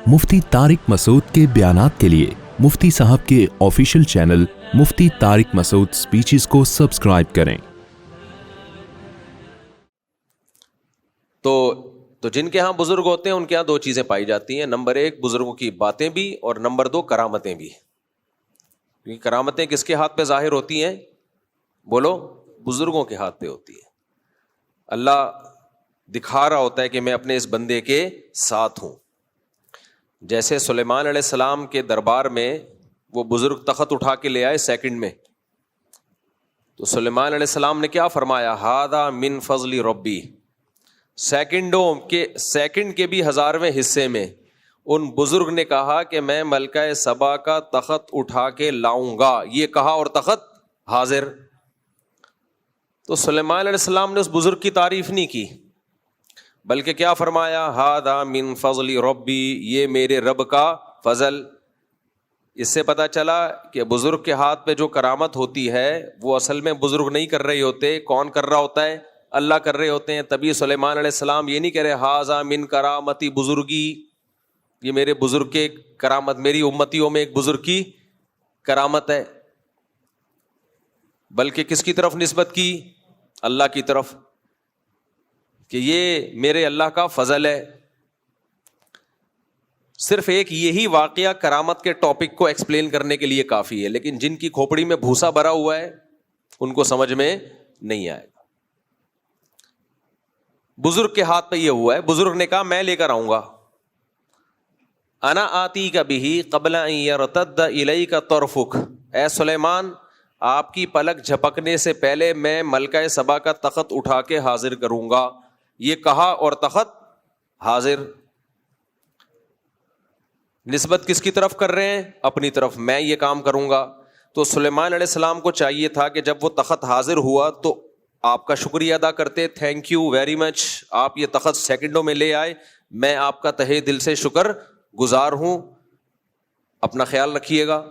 مفتی طارق مسعود کے بیانات کے لیے مفتی صاحب کے آفیشیل چینل مفتی طارق مسعود سپیچز کو سبسکرائب کریں۔ تو جن کے ہاں بزرگ ہوتے ہیں ان کے ہاں دو چیزیں پائی جاتی ہیں، نمبر ایک بزرگوں کی باتیں بھی، اور نمبر دو کرامتیں بھی۔ کیونکہ کرامتیں کس کے ہاتھ پہ ظاہر ہوتی ہیں؟ بولو، بزرگوں کے ہاتھ پہ ہوتی ہے۔ اللہ دکھا رہا ہوتا ہے کہ میں اپنے اس بندے کے ساتھ ہوں۔ جیسے سلیمان علیہ السلام کے دربار میں وہ بزرگ تخت اٹھا کے لے آئے سیکنڈ میں، تو سلیمان علیہ السلام نے کیا فرمایا؟ ہذا من فضل ربی۔ سیکنڈ کے بھی 1000ویں حصے میں ان بزرگ نے کہا کہ میں ملکہ سبا کا تخت اٹھا کے لاؤں گا، یہ کہا اور تخت حاضر۔ تو سلیمان علیہ السلام نے اس بزرگ کی تعریف نہیں کی، بلکہ کیا فرمایا؟ ھذا من فضل ربی، یہ میرے رب کا فضل۔ اس سے پتہ چلا کہ بزرگ کے ہاتھ پہ جو کرامت ہوتی ہے وہ اصل میں بزرگ نہیں کر رہے ہوتے، کون کر رہا ہوتا ہے؟ اللہ کر رہے ہوتے ہیں۔ تبھی سلیمان علیہ السلام یہ نہیں کہہ رہے ھذا من کرامتی بزرگی، یہ میرے بزرگ کے کرامت، میری امتیوں میں ایک بزرگ کی کرامت ہے، بلکہ کس کی طرف نسبت کی؟ اللہ کی طرف، کہ یہ میرے اللہ کا فضل ہے۔ صرف ایک یہی واقعہ کرامت کے ٹاپک کو ایکسپلین کرنے کے لیے کافی ہے، لیکن جن کی کھوپڑی میں بھوسا بھرا ہوا ہے ان کو سمجھ میں نہیں آئے گا۔ بزرگ کے ہاتھ پہ یہ ہوا ہے، بزرگ نے کہا میں لے کر آؤں گا، انا آتی کا بھی قبل ان یرتد الیک طرفک، اے سلیمان آپ کی پلک جھپکنے سے پہلے میں ملکہ سبا کا تخت اٹھا کے حاضر کروں گا، یہ کہا اور تخت حاضر۔ نسبت کس کی طرف کر رہے ہیں؟ اپنی طرف، میں یہ کام کروں گا۔ تو سلیمان علیہ السلام کو چاہیے تھا کہ جب وہ تخت حاضر ہوا تو آپ کا شکریہ ادا کرتے، تھینک یو ویری مچ، آپ یہ تخت سیکنڈوں میں لے آئے، میں آپ کا تہہ دل سے شکر گزار ہوں، اپنا خیال رکھیے گا۔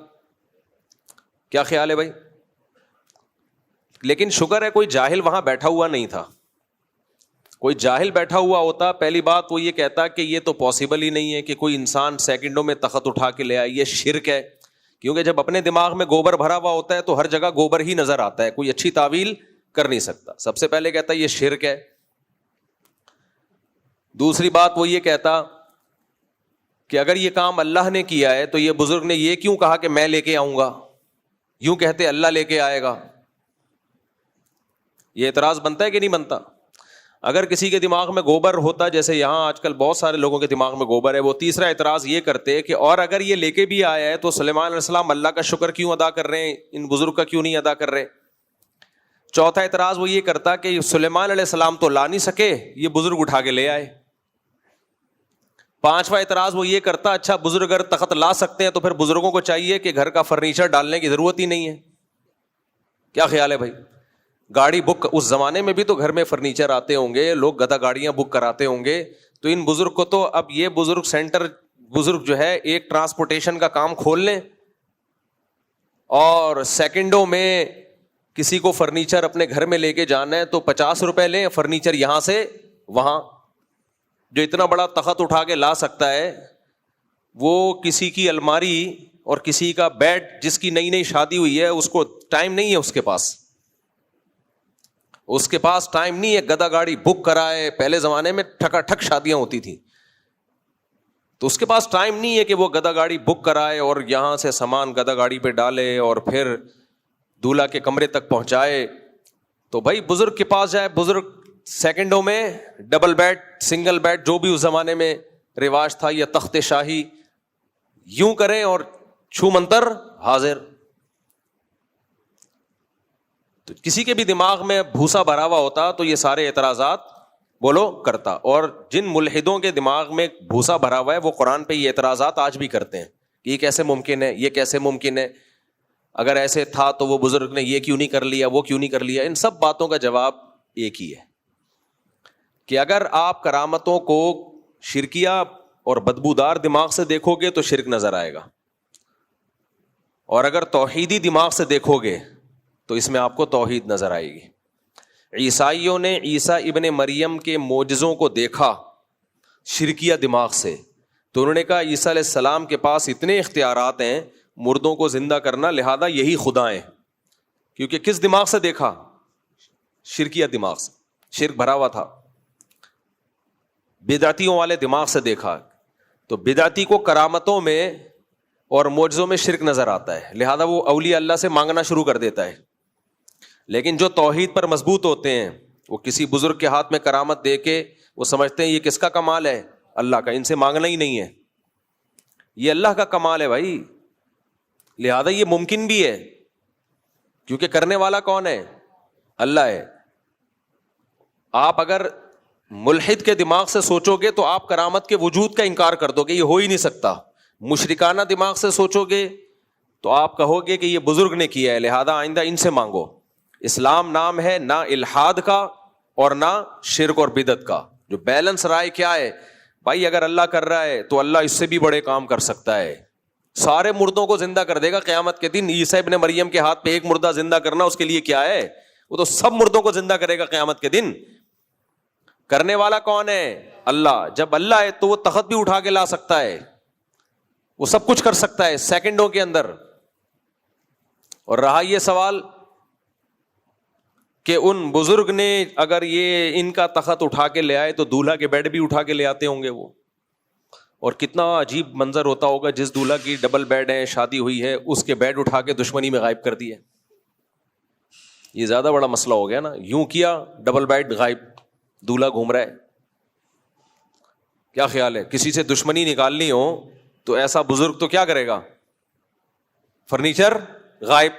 کیا خیال ہے بھائی؟ لیکن شکر ہے کوئی جاہل وہاں بیٹھا ہوا نہیں تھا۔ کوئی جاہل بیٹھا ہوا ہوتا، پہلی بات وہ یہ کہتا کہ یہ تو پاسبل ہی نہیں ہے کہ کوئی انسان سیکنڈوں میں تخت اٹھا کے لے آئے، یہ شرک ہے۔ کیونکہ جب اپنے دماغ میں گوبر بھرا ہوا ہوتا ہے تو ہر جگہ گوبر ہی نظر آتا ہے، کوئی اچھی تعویل کر نہیں سکتا۔ سب سے پہلے کہتا یہ شرک ہے۔ دوسری بات وہ یہ کہتا کہ اگر یہ کام اللہ نے کیا ہے تو یہ بزرگ نے یہ کیوں کہا کہ میں لے کے آؤں گا؟ یوں کہتے اللہ لے کے آئے گا۔ یہ اعتراض بنتا ہے کہ نہیں بنتا؟ اگر کسی کے دماغ میں گوبر ہوتا، جیسے یہاں آج کل بہت سارے لوگوں کے دماغ میں گوبر ہے، وہ تیسرا اعتراض یہ کرتے کہ اور اگر یہ لے کے بھی آیا ہے تو سلیمان علیہ السلام اللہ کا شکر کیوں ادا کر رہے ہیں، ان بزرگ کا کیوں نہیں ادا کر رہے؟ چوتھا اعتراض وہ یہ کرتا کہ سلیمان علیہ السلام تو لا نہیں سکے، یہ بزرگ اٹھا کے لے آئے۔ پانچواں اعتراض وہ یہ کرتا اچھا بزرگ اگر تخت لا سکتے ہیں تو پھر بزرگوں کو چاہیے کہ گھر کا فرنیچر ڈالنے کی ضرورت ہی نہیں ہے۔ کیا خیال ہے بھائی؟ گاڑی بک، اس زمانے میں بھی تو گھر میں فرنیچر آتے ہوں گے، لوگ گدا گاڑیاں بک کراتے ہوں گے، تو ان بزرگ کو تو اب یہ بزرگ سینٹر، بزرگ جو ہے ایک ٹرانسپورٹیشن کا کام کھول لیں اور سیکنڈوں میں کسی کو فرنیچر اپنے گھر میں لے کے جانا ہے تو 50 روپے لیں، فرنیچر یہاں سے وہاں۔ جو اتنا بڑا تخت اٹھا کے لا سکتا ہے وہ کسی کی الماری اور کسی کا بیڈ، جس کی نئی نئی شادی ہوئی ہے اس کو ٹائم نہیں ہے، اس کے پاس ٹائم نہیں ہے گدا گاڑی بک کرائے۔ پہلے زمانے میں ٹھکا ٹھک شادیاں ہوتی تھیں، تو اس کے پاس ٹائم نہیں ہے کہ وہ گدا گاڑی بک کرائے اور یہاں سے سامان گدا گاڑی پہ ڈالے اور پھر دولہا کے کمرے تک پہنچائے۔ تو بھائی بزرگ کے پاس جائے، بزرگ سیکنڈوں میں ڈبل بیڈ، سنگل بیڈ، جو بھی اس زمانے میں رواج تھا، یا تخت شاہی یوں کریں اور چھو منتر حاضر۔ تو کسی کے بھی دماغ میں بھوسا بھرا ہوا ہوتا تو یہ سارے اعتراضات بولو کرتا، اور جن ملحدوں کے دماغ میں بھوسا بھرا ہوا ہے وہ قرآن پہ یہ اعتراضات آج بھی کرتے ہیں کہ یہ کیسے ممکن ہے، یہ کیسے ممکن ہے، اگر ایسے تھا تو وہ بزرگ نے یہ کیوں نہیں کر لیا، وہ کیوں نہیں کر لیا۔ ان سب باتوں کا جواب ایک ہی ہے کہ اگر آپ کرامتوں کو شرکیہ اور بدبودار دماغ سے دیکھو گے تو شرک نظر آئے گا، اور اگر توحیدی دماغ سے دیکھو گے تو اس میں آپ کو توحید نظر آئے گی۔ عیسائیوں نے عیسیٰ ابن مریم کے معجزوں کو دیکھا شرکیہ دماغ سے، تو انہوں نے کہا عیسیٰ علیہ السلام کے پاس اتنے اختیارات ہیں مردوں کو زندہ کرنا، لہذا یہی خدا ہیں. کیونکہ کس دماغ سے دیکھا؟ شرکیہ دماغ سے، شرک بھرا ہوا تھا، بدعتیوں والے دماغ سے دیکھا. تو بدعتی کو کرامتوں میں اور معجزوں میں شرک نظر آتا ہے، لہذا وہ اولیاء اللہ سے مانگنا شروع کر دیتا ہے. لیکن جو توحید پر مضبوط ہوتے ہیں وہ کسی بزرگ کے ہاتھ میں کرامت دے کے وہ سمجھتے ہیں یہ کس کا کمال ہے؟ اللہ کا، ان سے مانگنا ہی نہیں ہے، یہ اللہ کا کمال ہے بھائی. لہذا یہ ممکن بھی ہے کیونکہ کرنے والا کون ہے؟ اللہ ہے. آپ اگر ملحد کے دماغ سے سوچو گے تو آپ کرامت کے وجود کا انکار کر دو گے، یہ ہو ہی نہیں سکتا. مشرکانہ دماغ سے سوچو گے تو آپ کہو گے کہ یہ بزرگ نے کیا ہے لہذا آئندہ ان سے مانگو. اسلام نام ہے نہ الحاد کا اور نہ شرک اور بدعت کا. جو بیلنس رائے کیا ہے بھائی؟ اگر اللہ کر رہا ہے تو اللہ اس سے بھی بڑے کام کر سکتا ہے. سارے مردوں کو زندہ کر دے گا قیامت کے دن. عیسیٰ ابن مریم کے ہاتھ پہ ایک مردہ زندہ کرنا اس کے لیے کیا ہے؟ وہ تو سب مردوں کو زندہ کرے گا قیامت کے دن. کرنے والا کون ہے؟ اللہ. جب اللہ ہے تو وہ تخت بھی اٹھا کے لا سکتا ہے، وہ سب کچھ کر سکتا ہے سیکنڈوں کے اندر. اور رہا یہ سوال کہ ان بزرگ نے اگر یہ ان کا تخت اٹھا کے لے آئے تو دولہا کے بیڈ بھی اٹھا کے لے آتے ہوں گے وہ. اور کتنا عجیب منظر ہوتا ہوگا جس دولہا کی ڈبل بیڈ ہے، شادی ہوئی ہے، اس کے بیڈ اٹھا کے دشمنی میں غائب کر دیے. یہ زیادہ بڑا مسئلہ ہو گیا نا. یوں کیا ڈبل بیڈ غائب، دولہا گھوم رہا ہے. کیا خیال ہے؟ کسی سے دشمنی نکالنی ہو تو ایسا بزرگ تو کیا کرے گا؟ فرنیچر غائب.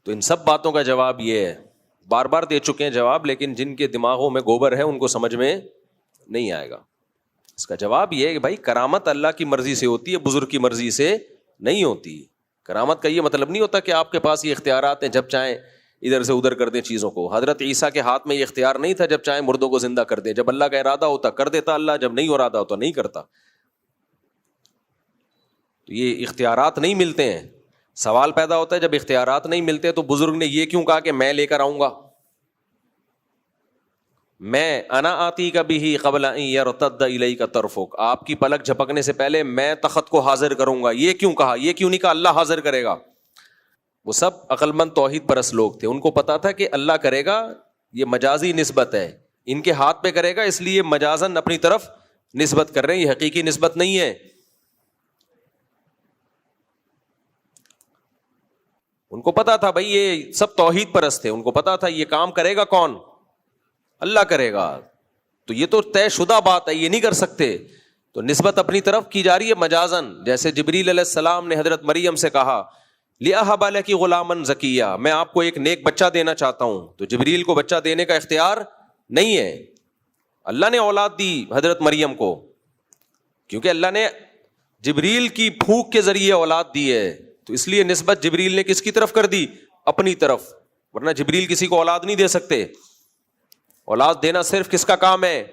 تو ان سب باتوں کا جواب یہ ہے، بار بار دے چکے ہیں جواب، لیکن جن کے دماغوں میں گوبر ہے ان کو سمجھ میں نہیں آئے گا. اس کا جواب یہ ہے کہ بھائی کرامت اللہ کی مرضی سے ہوتی ہے، بزرگ کی مرضی سے نہیں ہوتی. کرامت کا یہ مطلب نہیں ہوتا کہ آپ کے پاس یہ اختیارات ہیں جب چاہیں ادھر سے ادھر کر دیں چیزوں کو. حضرت عیسیٰ کے ہاتھ میں یہ اختیار نہیں تھا جب چاہیں مردوں کو زندہ کر دیں. جب اللہ کا ارادہ ہوتا کر دیتا اللہ، جب نہیں ارادہ ہوتا نہیں کرتا. تو یہ اختیارات نہیں ملتے ہیں. سوال پیدا ہوتا ہے جب اختیارات نہیں ملتے تو بزرگ نے یہ کیوں کہا کہ میں لے کر آؤں گا؟ میں انا آتی کا بھی قبل ان یرتد الیک طرفک، آپ کی پلک جھپکنے سے پہلے میں تخت کو حاضر کروں گا. یہ کیوں کہا؟ یہ کیوں نہیں کہا اللہ حاضر کرے گا؟ وہ سب عقل مند توحید پرست لوگ تھے، ان کو پتا تھا کہ اللہ کرے گا. یہ مجازی نسبت ہے، ان کے ہاتھ پہ کرے گا اس لیے مجازن اپنی طرف نسبت کر رہے ہیں، یہ حقیقی نسبت نہیں ہے. ان کو پتا تھا بھائی یہ سب توحید پرست تھے، ان کو پتا تھا یہ کام کرے گا کون؟ اللہ کرے گا. تو یہ تو طے شدہ بات ہے، یہ نہیں کر سکتے. تو نسبت اپنی طرف کی جا رہی ہے مجازن. جیسے جبریل علیہ السلام نے حضرت مریم سے کہا لِأَهَبَ لَكِ غُلَامًا زَكِيًّا، میں آپ کو ایک نیک بچہ دینا چاہتا ہوں. تو جبریل کو بچہ دینے کا اختیار نہیں ہے. اللہ نے اولاد دی حضرت مریم کو، کیونکہ اللہ نے جبریل کی پھونک کے ذریعے اولاد دی ہے. تو اس لیے نسبت جبریل نے کس کی طرف کر دی؟ اپنی طرف. ورنہ جبریل کسی کو اولاد نہیں دے سکتے. اولاد دینا صرف کس کا کام ہے؟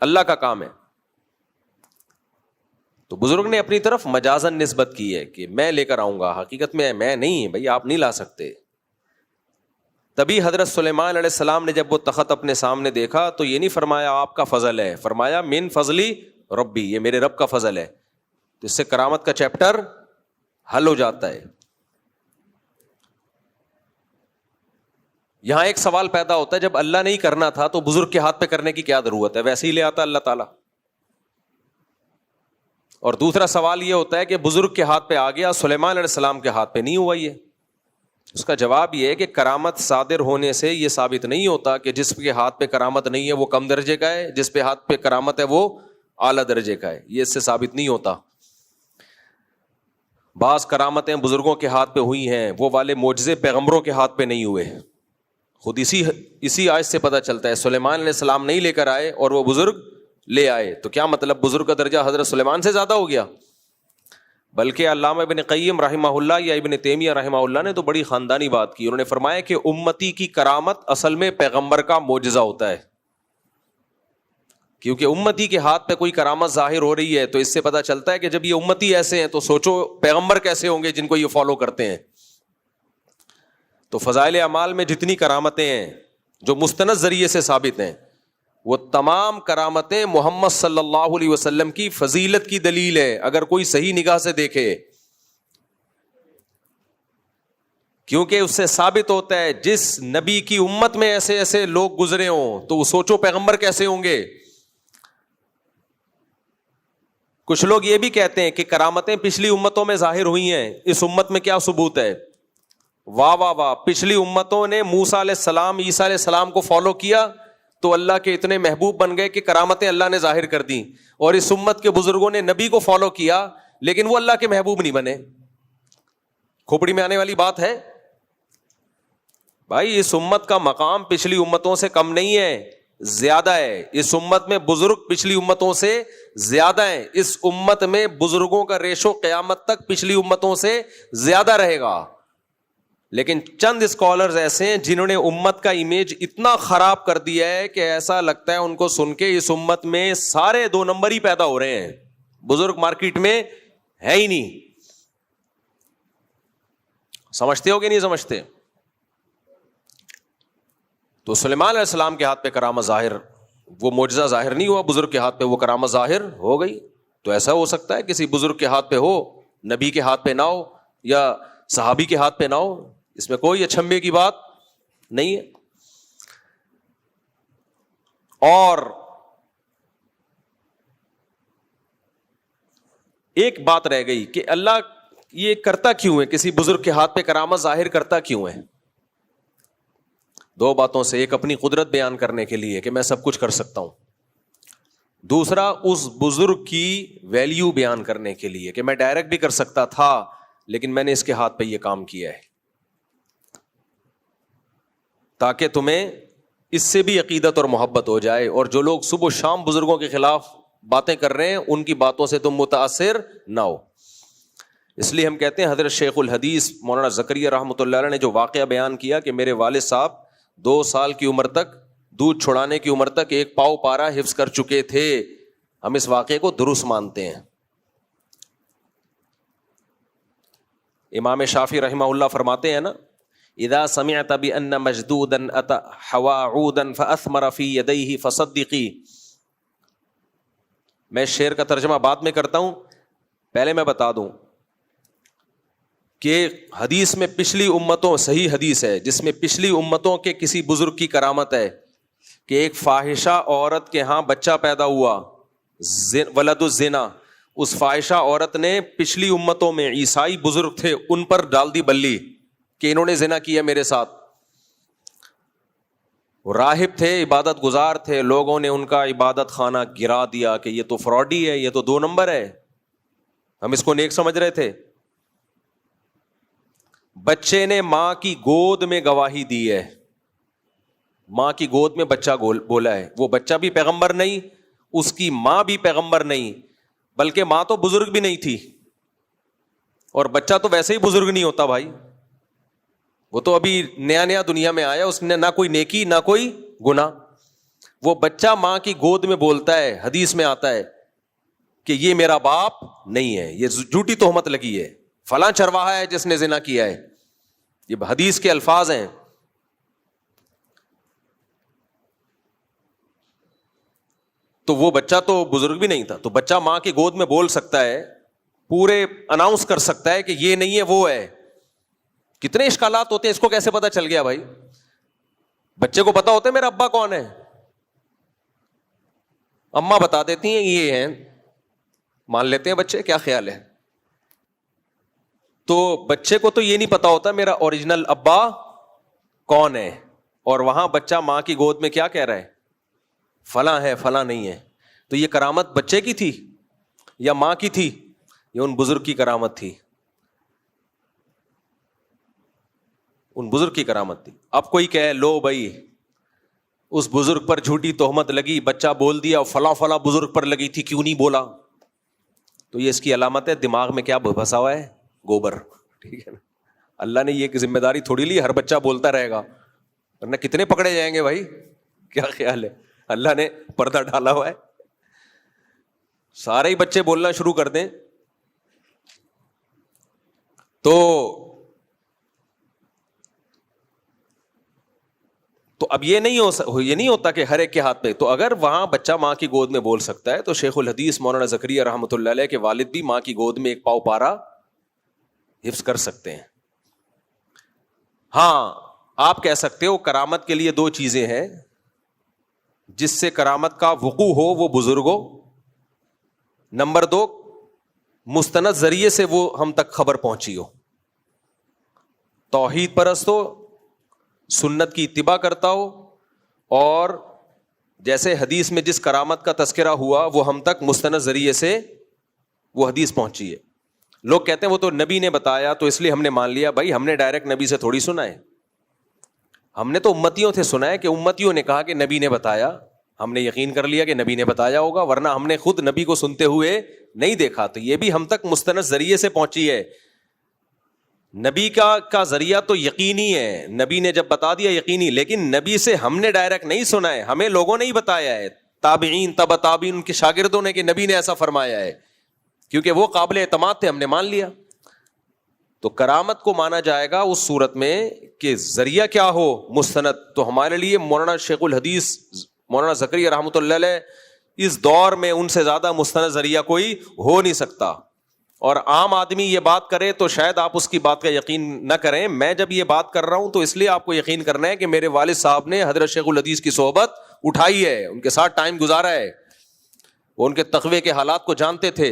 اللہ کا کام ہے. تو بزرگ نے اپنی طرف مجازن نسبت کی ہے کہ میں لے کر آؤں گا. حقیقت میں نہیں بھائی، آپ نہیں لا سکتے. تبھی حضرت سلیمان علیہ السلام نے جب وہ تخت اپنے سامنے دیکھا تو یہ نہیں فرمایا آپ کا فضل ہے، فرمایا من فضلی ربی، یہ میرے رب کا فضل ہے. تو اس سے کرامت کا چیپٹر حل ہو جاتا ہے. یہاں ایک سوال پیدا ہوتا ہے، جب اللہ نہیں کرنا تھا تو بزرگ کے ہاتھ پہ کرنے کی کیا ضرورت ہے؟ ویسے ہی لے آتا اللہ تعالیٰ. اور دوسرا سوال یہ ہوتا ہے کہ بزرگ کے ہاتھ پہ آ گیا، سلیمان علیہ السلام کے ہاتھ پہ نہیں ہوا. یہ اس کا جواب یہ ہے کہ کرامت صادر ہونے سے یہ ثابت نہیں ہوتا کہ جس کے ہاتھ پہ کرامت نہیں ہے وہ کم درجے کا ہے، جس پہ ہاتھ پہ کرامت ہے وہ اعلیٰ درجے کا ہے. یہ اس سے ثابت نہیں ہوتا. بعض کرامتیں بزرگوں کے ہاتھ پہ ہوئی ہیں، وہ والے معجزے پیغمبروں کے ہاتھ پہ نہیں ہوئے. خود اسی آیت سے پتہ چلتا ہے. سلیمان علیہ السلام نہیں لے کر آئے اور وہ بزرگ لے آئے، تو کیا مطلب بزرگ کا درجہ حضرت سلیمان سے زیادہ ہو گیا؟ بلکہ علامہ ابن قیم رحمہ اللہ یا ابن تیمیہ رحمہ اللہ نے تو بڑی خاندانی بات کی. انہوں نے فرمایا کہ امتی کی کرامت اصل میں پیغمبر کا معجزہ ہوتا ہے. کیونکہ امتی کے ہاتھ پہ کوئی کرامت ظاہر ہو رہی ہے تو اس سے پتہ چلتا ہے کہ جب یہ امتی ایسے ہیں تو سوچو پیغمبر کیسے ہوں گے جن کو یہ فالو کرتے ہیں. تو فضائل اعمال میں جتنی کرامتیں ہیں جو مستند ذریعے سے ثابت ہیں وہ تمام کرامتیں محمد صلی اللہ علیہ وسلم کی فضیلت کی دلیل ہے اگر کوئی صحیح نگاہ سے دیکھے، کیونکہ اس سے ثابت ہوتا ہے جس نبی کی امت میں ایسے ایسے لوگ گزرے ہوں تو وہ سوچو پیغمبر کیسے ہوں گے۔ کچھ لوگ یہ بھی کہتے ہیں کہ کرامتیں پچھلی امتوں میں ظاہر ہوئی ہیں، اس امت میں کیا ثبوت ہے؟ واہ واہ واہ، پچھلی امتوں نے موسیٰ علیہ السلام، عیسیٰ علیہ السلام کو فالو کیا تو اللہ کے اتنے محبوب بن گئے کہ کرامتیں اللہ نے ظاہر کر دیں، اور اس امت کے بزرگوں نے نبی کو فالو کیا لیکن وہ اللہ کے محبوب نہیں بنے۔ کھوپڑی میں آنے والی بات ہے بھائی، اس امت کا مقام پچھلی امتوں سے کم نہیں ہے، زیادہ ہے۔ اس امت میں بزرگ پچھلی امتوں سے زیادہ ہیں، اس امت میں بزرگوں کا ریشو قیامت تک پچھلی امتوں سے زیادہ رہے گا۔ لیکن چند اسکالرز ایسے ہیں جنہوں نے امت کا امیج اتنا خراب کر دیا ہے کہ ایسا لگتا ہے ان کو سن کے اس امت میں سارے 2 نمبر ہی پیدا ہو رہے ہیں، بزرگ مارکیٹ میں ہے ہی نہیں۔ سمجھتے ہو کہ نہیں سمجھتے؟ تو سلیمان علیہ السلام کے ہاتھ پہ کرامت ظاہر، وہ معجزہ ظاہر نہیں ہوا، بزرگ کے ہاتھ پہ وہ کرامت ظاہر ہو گئی۔ تو ایسا ہو سکتا ہے کسی بزرگ کے ہاتھ پہ ہو، نبی کے ہاتھ پہ نہ ہو، یا صحابی کے ہاتھ پہ نہ ہو، اس میں کوئی اچھمبے کی بات نہیں ہے۔ اور ایک بات رہ گئی کہ اللہ یہ کرتا کیوں ہے، کسی بزرگ کے ہاتھ پہ کرامت ظاہر کرتا کیوں ہے؟ 2 باتوں سے، ایک اپنی قدرت بیان کرنے کے لیے کہ میں سب کچھ کر سکتا ہوں، دوسرا اس بزرگ کی ویلیو بیان کرنے کے لیے کہ میں ڈائریکٹ بھی کر سکتا تھا لیکن میں نے اس کے ہاتھ پہ یہ کام کیا ہے، تاکہ تمہیں اس سے بھی عقیدت اور محبت ہو جائے، اور جو لوگ صبح و شام بزرگوں کے خلاف باتیں کر رہے ہیں ان کی باتوں سے تم متاثر نہ ہو۔ اس لیے ہم کہتے ہیں حضرت شیخ الحدیث مولانا زکریا رحمۃ اللہ علیہ نے جو واقعہ بیان کیا کہ میرے والد صاحب 2 سال کی عمر تک، دودھ چھڑانے کی عمر تک 1 پاؤ پارا حفظ کر چکے تھے، ہم اس واقعے کو درست مانتے ہیں۔ امام شافعی رحمہ اللہ فرماتے ہیں نا، اذا سمعت بان مجدودا اتى حوا عودا فاثمر في يديه فصدقي۔ میں شعر کا ترجمہ بعد میں کرتا ہوں، پہلے میں بتا دوں کہ حدیث میں پچھلی امتوں، صحیح حدیث ہے جس میں پچھلی امتوں کے کسی بزرگ کی کرامت ہے کہ ایک فاحشہ عورت کے ہاں بچہ پیدا ہوا، ولد الزنا، اس فاحشہ عورت نے پچھلی امتوں میں عیسائی بزرگ تھے ان پر ڈال دی بلی کہ انہوں نے زنا کیا میرے ساتھ۔ راہب تھے، عبادت گزار تھے، لوگوں نے ان کا عبادت خانہ گرا دیا کہ یہ تو فراڈی ہے، یہ تو 2 نمبر ہے، ہم اس کو نیک سمجھ رہے تھے۔ بچے نے ماں کی گود میں گواہی دی ہے، ماں کی گود میں بچہ بولا ہے، وہ بچہ بھی پیغمبر نہیں، اس کی ماں بھی پیغمبر نہیں، بلکہ ماں تو بزرگ بھی نہیں تھی، اور بچہ تو ویسے ہی بزرگ نہیں ہوتا بھائی، وہ تو ابھی نیا نیا دنیا میں آیا، اس نے نہ کوئی نیکی نہ کوئی گناہ۔ وہ بچہ ماں کی گود میں بولتا ہے، حدیث میں آتا ہے کہ یہ میرا باپ نہیں ہے، یہ جھوٹی تہمت لگی ہے، فلاں چرواہا ہے جس نے زنا کیا ہے، یہ حدیث کے الفاظ ہیں۔ تو وہ بچہ تو بزرگ بھی نہیں تھا، تو بچہ ماں کی گود میں بول سکتا ہے، پورے اناؤنس کر سکتا ہے کہ یہ نہیں ہے وہ ہے۔ کتنے اشکالات ہوتے ہیں، اس کو کیسے پتا چل گیا بھائی؟ بچے کو پتا ہوتا ہے میرا ابا کون ہے، اماں بتا دیتی ہیں یہ ہیں، مان لیتے ہیں بچے، کیا خیال ہے؟ تو بچے کو تو یہ نہیں پتا ہوتا میرا اوریجنل ابا کون ہے، اور وہاں بچہ ماں کی گود میں کیا کہہ رہا ہے؟ فلاں ہے، فلاں نہیں ہے۔ تو یہ کرامت بچے کی تھی یا ماں کی تھی؟ یہ ان بزرگ کی کرامت تھی، ان بزرگ کی کرامت تھی۔ اب کوئی کہے لو بھائی اس بزرگ پر جھوٹی تہمت لگی، بچہ بول دیا، فلاں فلاں بزرگ پر لگی تھی، کیوں نہیں بولا؟ تو یہ اس کی علامت ہے دماغ میں کیا بھسا ہوا ہے؟ گوبر، ٹھیک ہے نا؟ اللہ نے یہ ذمہ داری تھوڑی لی ہر بچہ بولتا رہے گا، ورنہ کتنے پکڑے جائیں گے بھائی؟ کیا خیال ہے؟ اللہ نے پردہ ڈالا ہوا ہے، سارے ہی بچے بولنا شروع کر دیں تو تو اب یہ نہیں ہوتا کہ ہر ایک کے ہاتھ پہ. تو اگر وہاں بچہ ماں کی گود میں بول سکتا ہے تو شیخ الحدیث مولانا زکریا رحمۃ اللہ علیہ کے والد بھی ماں کی گود میں ایک پاؤ پارا حفظ کر سکتے ہیں. ہاں آپ کہہ سکتے ہو کرامت کے لیے دو چیزیں ہیں جس سے کرامت کا وقوع ہو وہ بزرگوں. نمبر 2 مستند ذریعے سے وہ ہم تک خبر پہنچی ہو. توحید پرست ہو, سنت کی اتباع کرتا ہو, اور جیسے حدیث میں جس کرامت کا تذکرہ ہوا وہ ہم تک مستند ذریعے سے وہ حدیث پہنچی ہے. لوگ کہتے ہیں وہ تو نبی نے بتایا تو اس لیے ہم نے مان لیا. بھائی ہم نے ڈائریکٹ نبی سے تھوڑی سنا ہے, ہم نے تو امتیوں سے سنا ہے کہ امتیوں نے کہا کہ نبی نے بتایا, ہم نے یقین کر لیا کہ نبی نے بتایا ہوگا, ورنہ ہم نے خود نبی کو سنتے ہوئے نہیں دیکھا. تو یہ بھی ہم تک مستند ذریعے سے پہنچی ہے. نبی کا ذریعہ تو یقینی ہے, نبی نے جب بتا دیا یقینی, لیکن نبی سے ہم نے ڈائریکٹ نہیں سنا ہے, ہمیں لوگوں نے ہی بتایا ہے, تابعین تبع تابعین ان کے شاگردوں نے, کہ نبی نے ایسا فرمایا ہے, کیونکہ وہ قابل اعتماد تھے, ہم نے مان لیا. تو کرامت کو مانا جائے گا اس صورت میں کہ ذریعہ کیا ہو مستند. تو ہمارے لیے مولانا شیخ الحدیث مولانا زکریا رحمۃ اللہ علیہ اس دور میں ان سے زیادہ مستند ذریعہ کوئی ہو نہیں سکتا. اور عام آدمی یہ بات کرے تو شاید آپ اس کی بات کا یقین نہ کریں. میں جب یہ بات کر رہا ہوں تو اس لیے آپ کو یقین کرنا ہے کہ میرے والد صاحب نے حضرت شیخ الحدیث کی صحبت اٹھائی ہے, ان کے ساتھ ٹائم گزارا ہے, وہ ان کے تقوی کے حالات کو جانتے تھے.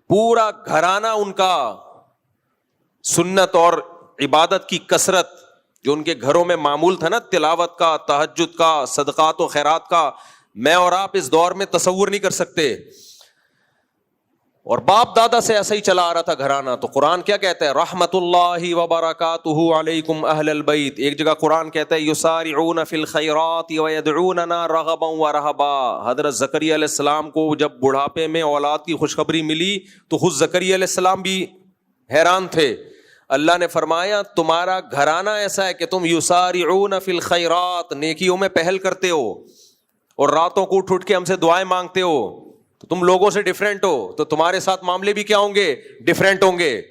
پورا گھرانہ ان کا سنت اور عبادت کی کثرت جو ان کے گھروں میں معمول تھا نا, تلاوت کا, تہجد کا, صدقات و خیرات کا, میں اور آپ اس دور میں تصور نہیں کر سکتے. اور باپ دادا سے ایسا ہی چلا آ رہا تھا گھرانہ. تو قرآن کیا کہتا ہے, رحمت اللہ وبرکاتہ علیکم اہل البیت. ایک جگہ قرآن کہتا ہے یسارعون فی الخیرات ویدعوننا رغبا ورہبا. حضرت زکریا علیہ السلام کو جب بڑھاپے میں اولاد کی خوشخبری ملی تو خود زکریا علیہ السلام بھی حیران تھے. اللہ نے فرمایا تمہارا گھرانہ ایسا ہے کہ تم یسارعون فی الخیرات, نیکیوں میں پہل کرتے ہو, اور راتوں کو اٹھ کے ہم سے دعائیں مانگتے ہو. تو تم لوگوں سے ڈیفرنٹ ہو, تو تمہارے ساتھ معاملے بھی کیا ہوں گے, ڈیفرنٹ ہوں گے.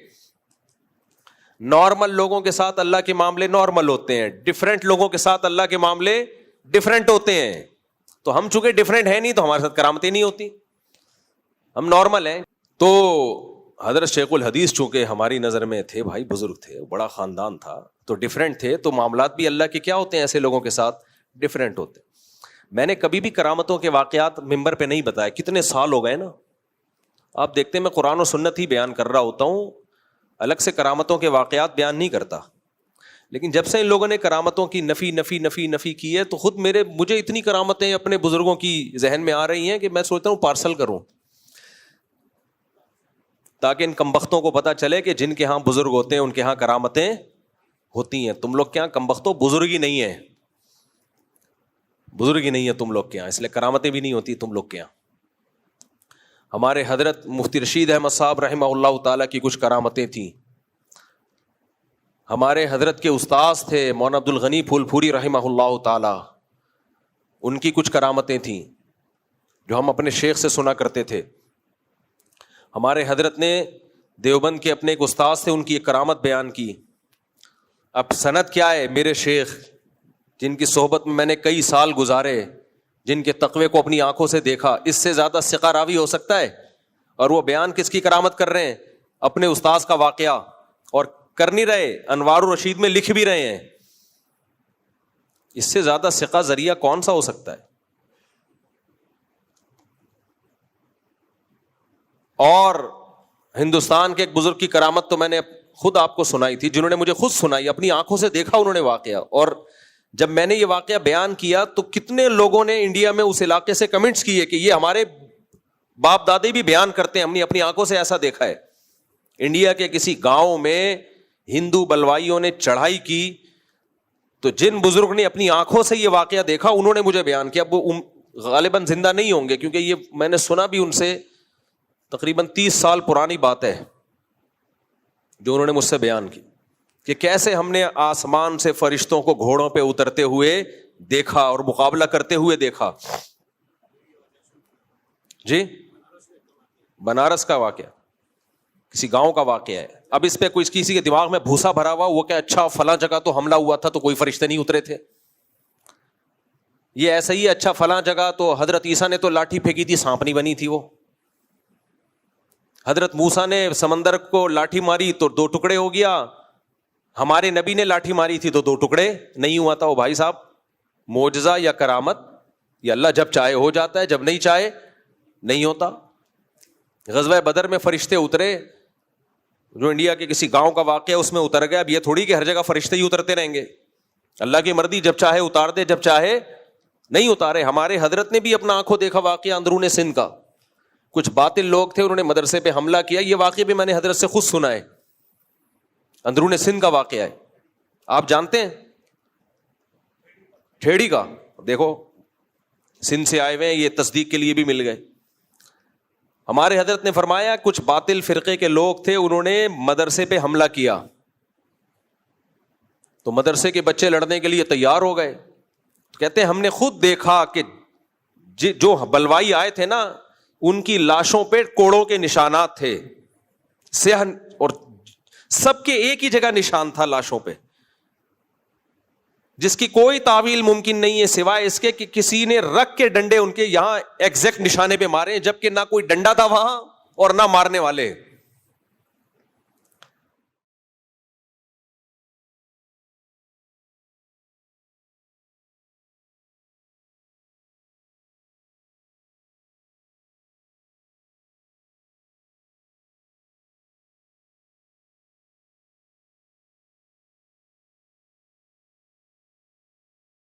نارمل لوگوں کے ساتھ اللہ کے معاملے نارمل ہوتے ہیں, ڈیفرنٹ لوگوں کے ساتھ اللہ کے معاملے ڈیفرنٹ ہوتے ہیں. تو ہم چونکہ ڈیفرنٹ ہیں نہیں تو ہمارے ساتھ کرامتیں نہیں ہوتی, ہم نارمل ہیں. تو حضرت شیخ الحدیث چونکہ ہماری نظر میں تھے بھائی, بزرگ تھے, بڑا خاندان تھا, تو ڈیفرنٹ تھے, تو معاملات بھی اللہ کے کیا ہوتے ہیں, ایسے لوگوں کے ساتھ ڈیفرنٹ ہوتے. میں نے کبھی بھی کرامتوں کے واقعات ممبر پہ نہیں بتایا, کتنے سال ہو گئے نا. آپ دیکھتے ہیں میں قرآن و سنت ہی بیان کر رہا ہوتا ہوں, الگ سے کرامتوں کے واقعات بیان نہیں کرتا. لیکن جب سے ان لوگوں نے کرامتوں کی نفی کی ہے تو خود مجھے اتنی کرامتیں اپنے بزرگوں کی ذہن میں آ رہی ہیں کہ میں سوچتا ہوں پارسل کروں, تاکہ ان کمبختوں کو پتہ چلے کہ جن کے ہاں بزرگ ہوتے ہیں ان کے ہاں کرامتیں ہوتی ہیں. تم لوگ کے ہاں کمبختوں بزرگ ہی نہیں ہیں, بزرگ ہی نہیں ہے تم لوگ کے یہاں, اس لیے کرامتیں بھی نہیں ہوتی تم لوگ کے یہاں. ہمارے حضرت مفتی رشید احمد صاحب رحمہ اللہ تعالیٰ کی کچھ کرامتیں تھیں. ہمارے حضرت کے استاذ تھے مولانا عبد الغنی پھول پھوری رحمہ اللہ تعالیٰ, ان کی کچھ کرامتیں تھیں جو ہم اپنے شیخ سے سنا کرتے تھے. ہمارے حضرت نے دیوبند کے اپنے ایک استاذ تھے, ان کی ایک کرامت بیان کی. اب سند کیا ہے, میرے شیخ جن کی صحبت میں میں نے کئی سال گزارے, جن کے تقوی کو اپنی آنکھوں سے دیکھا, اس سے زیادہ ثقہ راوی ہو سکتا ہے؟ اور وہ بیان کس کی کرامت کر رہے ہیں, اپنے استاذ کا واقعہ, اور کر نہیں رہے, انوار الرشید میں لکھ بھی رہے ہیں. اس سے زیادہ ثقہ ذریعہ کون سا ہو سکتا ہے؟ اور ہندوستان کے ایک بزرگ کی کرامت تو میں نے خود آپ کو سنائی تھی, جنہوں نے مجھے خود سنائی, اپنی آنکھوں سے دیکھا انہوں نے واقعہ. اور جب میں نے یہ واقعہ بیان کیا تو کتنے لوگوں نے انڈیا میں اس علاقے سے کمنٹس کیے کہ یہ ہمارے باپ دادے بھی بیان کرتے ہیں, ہم نے اپنی آنکھوں سے ایسا دیکھا ہے. انڈیا کے کسی گاؤں میں ہندو بلوائیوں نے چڑھائی کی تو جن بزرگ نے اپنی آنکھوں سے یہ واقعہ دیکھا انہوں نے مجھے بیان کیا. اب وہ غالباً زندہ نہیں ہوں گے کیونکہ یہ میں نے سنا بھی ان سے, تقریباً 30 سال پرانی بات ہے جو انہوں نے مجھ سے بیان کی, کہ کیسے ہم نے آسمان سے فرشتوں کو گھوڑوں پہ اترتے ہوئے دیکھا اور مقابلہ کرتے ہوئے دیکھا. جی بنارس کا واقعہ, کسی گاؤں کا واقعہ ہے. اب اس پہ کسی کے دماغ میں بھوسا بھرا ہوا, وہ کہ اچھا فلاں جگہ تو حملہ ہوا تھا تو کوئی فرشتے نہیں اترے تھے. یہ ایسا ہی ہے, اچھا فلاں جگہ تو حضرت عیسیٰ نے تو لاٹھی پھینکی تھی, سانپ نہیں بنی تھی وہ. حضرت موسیٰ نے سمندر کو لاٹھی ماری تو 2 ٹکڑے ہو گیا, ہمارے نبی نے لاٹھی ماری تھی تو 2 ٹکڑے نہیں ہوا تھا. وہ بھائی صاحب معجزہ یا کرامت یہ اللہ جب چاہے ہو جاتا ہے, جب نہیں چاہے نہیں ہوتا. غزوہ بدر میں فرشتے اترے, جو انڈیا کے کسی گاؤں کا واقعہ اس میں اتر گیا. اب یہ تھوڑی کہ ہر جگہ فرشتے ہی اترتے رہیں گے, اللہ کی مرضی, جب چاہے اتار دے, جب چاہے نہیں اتارے. ہمارے حضرت نے بھی اپنا آنکھوں دیکھا واقعہ اندرون سندھ کا. کچھ باطل لوگ تھے, انہوں نے مدرسے پہ حملہ کیا. یہ واقعہ بھی میں نے حضرت سے خود سنا ہے, اندرون سندھ کا واقعہ ہے. آپ جانتے ہیں ٹھیڑی کا, دیکھو سندھ سے آئے ہوئے ہیں, یہ تصدیق کے لیے بھی مل گئے. ہمارے حضرت نے فرمایا کچھ باطل فرقے کے لوگ تھے, انہوں نے مدرسے پہ حملہ کیا تو مدرسے کے بچے لڑنے کے لیے تیار ہو گئے. کہتے ہیں ہم نے خود دیکھا کہ جو بلوائی آئے تھے نا, ان کی لاشوں پہ کوڑوں کے نشانات تھے, سیاہ, اور سب کے ایک ہی جگہ نشان تھا لاشوں پہ, جس کی کوئی تعویل ممکن نہیں ہے سوائے اس کے کہ کسی نے رکھ کے ڈنڈے ان کے یہاں ایگزیکٹ نشانے پہ مارے, جبکہ نہ کوئی ڈنڈا تھا وہاں اور نہ مارنے والے.